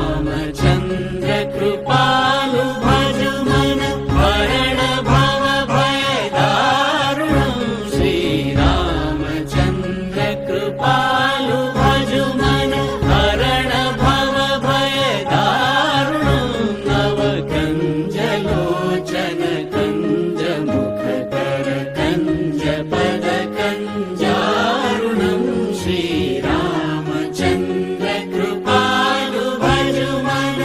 श्रीरामचन्द्र कृपालु भजु मन हरण भव भय दारुणम् श्रीरामचन्द्र कृपालु भजु मन हरण भव भय दारुणम् नव कंज लोचन कंज मुखकर कंज पद कंजारुणम् श्रीरामचन्द्र कृपालु भजु मन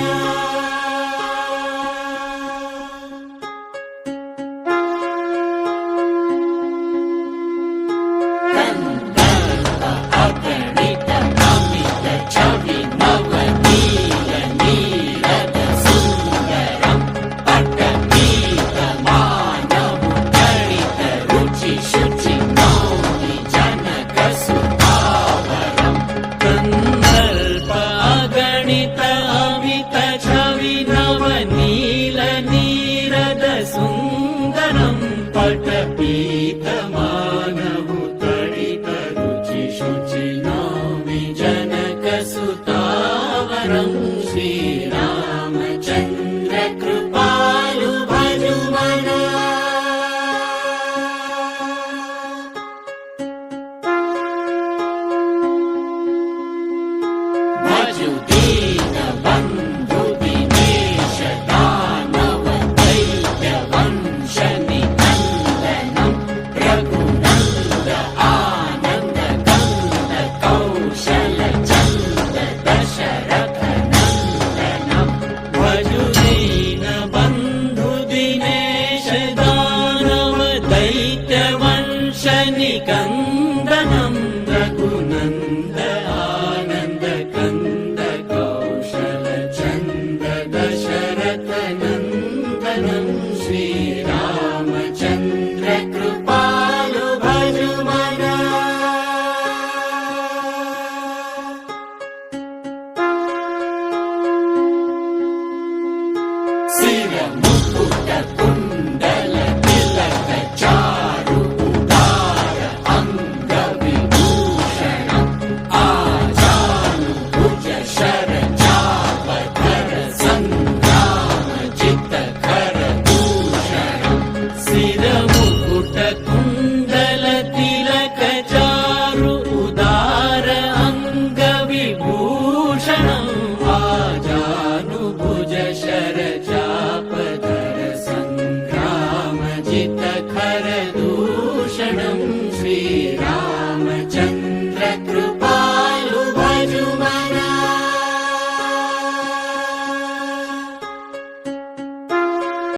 अगणित अमित छवि नवनील नीरद सुन्दरम् पटनीत मानव गणित रुचि शुचि नौमि जनक सुतावरम् कन्दर्प अगणित अमित छवि नवनील नीरद सुन्दरम् पटपीत मानव तडित रुचि शुचि नौमि जनक सुतावरम् श्रीरामचन्द्र कृपालु भजु मन भजु दीन बन्धु दिनेश दानव दैत्य वंश निकन्दनम् रघुनन्द आनन्द कन्द कौशल चन्द दशरथ नन्दनम् भजु दीन बन्धु दिनेश दानव दैत्य वंश निकन्दनम् रघुनन्द